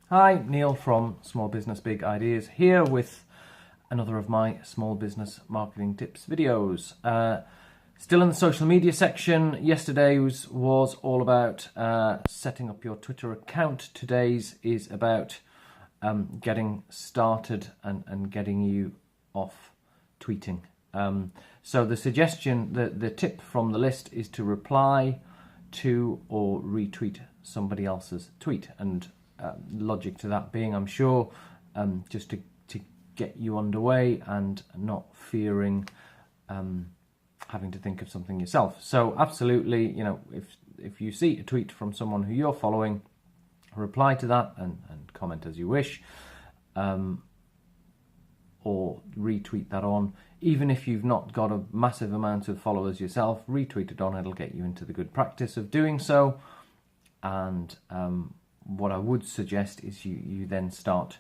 Hi, Neil from Small Business Big Ideas here with another of my small business marketing tips videos. Still in the social media section. Yesterday's was all about setting up your Twitter account. Today's is about getting started and getting you off tweeting. So the suggestion, the tip from the list is to reply to or retweet somebody else's tweet, and logic to that being, I'm sure, just to get you underway and not fearing having to think of something yourself. So absolutely, if you see a tweet from someone who you're following, reply to that and comment as you wish, or retweet that on. Even if you've not got a massive amount of followers yourself, retweet it on. It'll get you into the good practice of doing so. And what I would suggest is you then start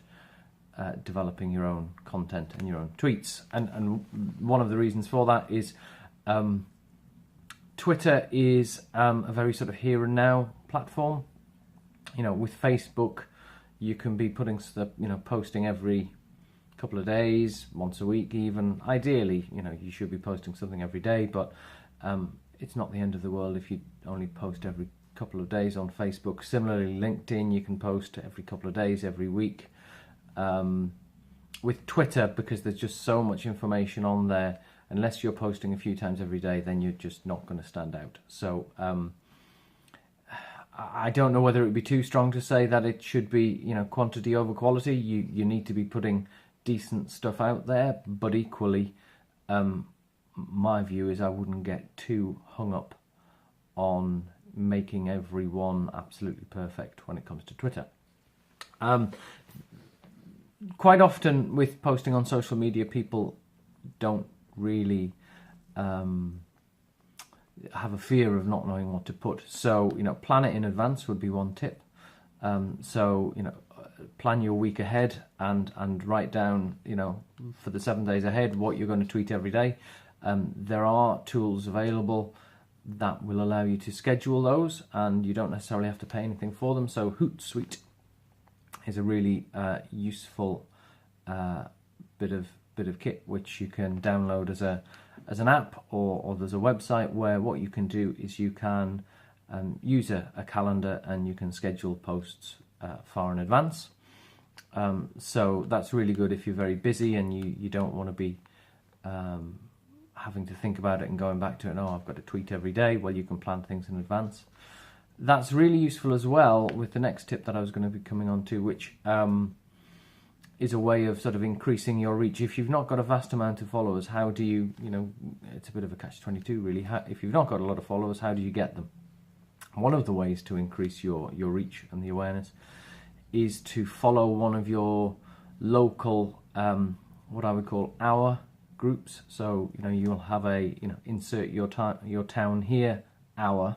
developing your own content and your own tweets. And one of the reasons for that is Twitter is a very sort of here and now platform. With Facebook, you can be putting stuff, posting every couple of days, once a week even. Ideally, you should be posting something every day, but it's not the end of the world if you only post every couple of days on Facebook. Similarly, LinkedIn, you can post every couple of days, every week. With Twitter, because there's just so much information on there, unless you're posting a few times every day, then you're just not going to stand out. So I don't know whether it would be too strong to say that it should be, quantity over quality. You need to be putting decent stuff out there, but equally, my view is I wouldn't get too hung up on making everyone absolutely perfect when it comes to Twitter. Quite often with posting on social media, people don't really have a fear of not knowing what to put. So, plan it in advance would be one tip. Plan your week ahead and write down, for the 7 days ahead, what you're going to tweet every day. There are tools available that will allow you to schedule those, and you don't necessarily have to pay anything for them. So Hootsuite is a really useful bit of kit which you can download as an app, or there's a website where what you can do is you can use a calendar and you can schedule posts far in advance. So that's really good if you're very busy and you don't want to be having to think about it and going back to it. Oh, I've got to tweet every day. Well, you can plan things in advance. That's really useful as well with the next tip that I was going to be coming on to, which is a way of sort of increasing your reach. If you've not got a vast amount of followers, how do you, it's a bit of a catch-22 really. If you've not got a lot of followers, how do you get them? One of the ways to increase your reach and the awareness is to follow one of your local, what I would call hour groups. So, you'll have a, insert your town here hour.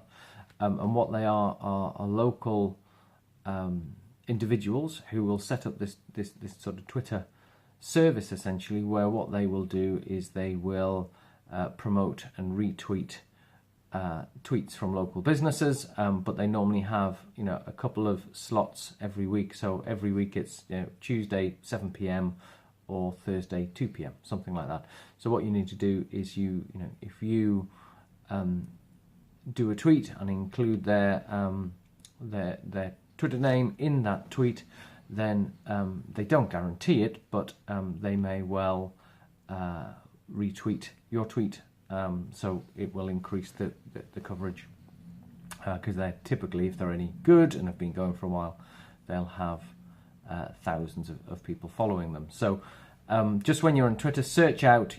And what they are local individuals who will set up this sort of Twitter service, essentially, where what they will do is they will promote and retweet tweets from local businesses, but they normally have a couple of slots every week. So every week it's Tuesday 7 p.m. or Thursday 2 p.m. something like that. So what you need to do is if you do a tweet and include their Twitter name in that tweet, then they don't guarantee it, but they may well retweet your tweet, so it will increase the coverage, because they're typically, if they're any good and have been going for a while, they'll have thousands of people following them. So just when you're on Twitter, search out,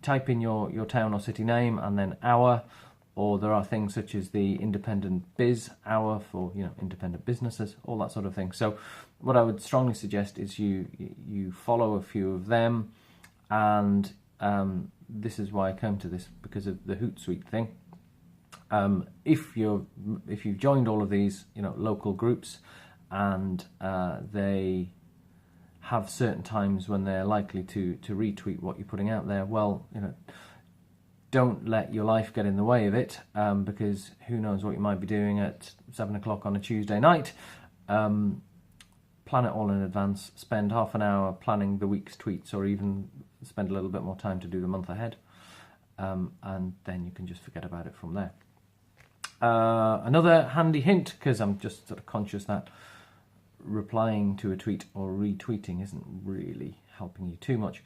type in your town or city name and then hour. Or there are things such as the independent biz hour for independent businesses, all that sort of thing. So what I would strongly suggest is you follow a few of them, and this is why I came to this, because of the Hootsuite thing. If you've joined all of these local groups, and they have certain times when they're likely to retweet what you're putting out there, well, don't let your life get in the way of it, because who knows what you might be doing at 7 o'clock on a Tuesday night. plan it all in advance, spend half an hour planning the week's tweets, or even spend a little bit more time to do the month ahead, and then you can just forget about it from there. Another handy hint, because I'm just sort of conscious that replying to a tweet or retweeting isn't really helping you too much.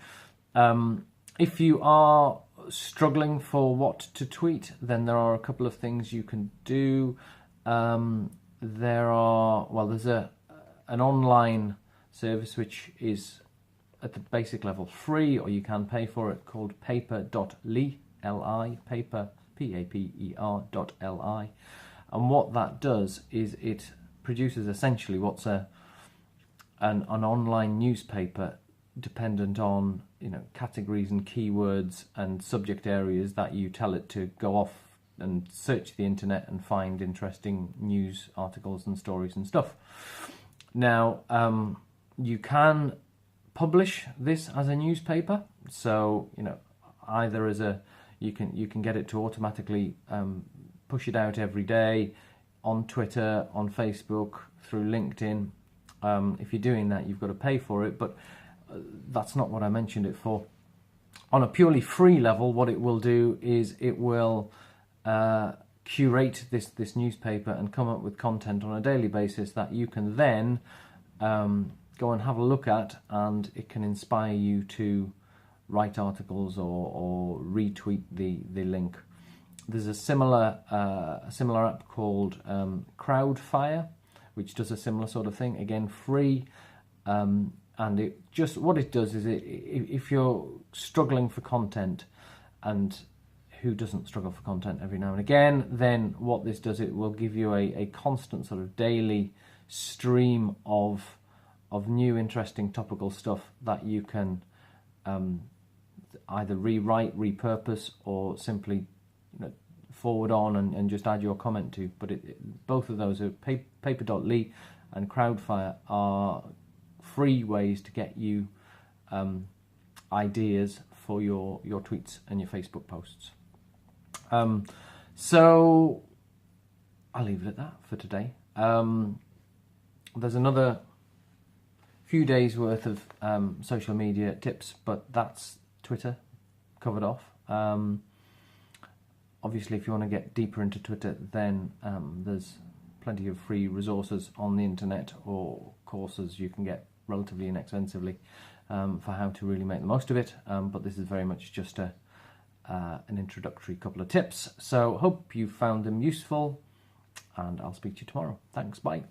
If you are struggling for what to tweet, then there are a couple of things you can do. There's an online service which is at the basic level free, or you can pay for it, called paper.li, L-I, paper, P-A-P-E-R.L-I. And what that does is it produces essentially what's an online newspaper dependent on, categories and keywords and subject areas that you tell it to go off and search the internet and find interesting news articles and stories and stuff. Now, you can publish this as a newspaper, so either as you can get it to automatically push it out every day on Twitter, on Facebook, through LinkedIn. If you're doing that, you've got to pay for it, but that's not what I mentioned it for. On a purely free level, what it will do is it will curate this newspaper and come up with content on a daily basis that you can then go and have a look at, and it can inspire you to write articles or retweet the link. There's a similar app called Crowdfire, which does a similar sort of thing, again free, and what it does is if you're struggling for content, and who doesn't struggle for content every now and again, then what this does, it will give you a constant sort of daily stream of new interesting topical stuff that you can either rewrite, repurpose, or simply forward on and just add your comment to. But both of those are paper.li and Crowdfire are free ways to get you ideas for your tweets and your Facebook posts. So I'll leave it at that for today. There's another few days worth of social media tips, but that's Twitter covered off. Obviously, if you want to get deeper into Twitter, then there's plenty of free resources on the internet, or courses you can get relatively inexpensively for how to really make the most of it. But this is very much just an introductory couple of tips. So hope you found them useful, and I'll speak to you tomorrow. Thanks, bye.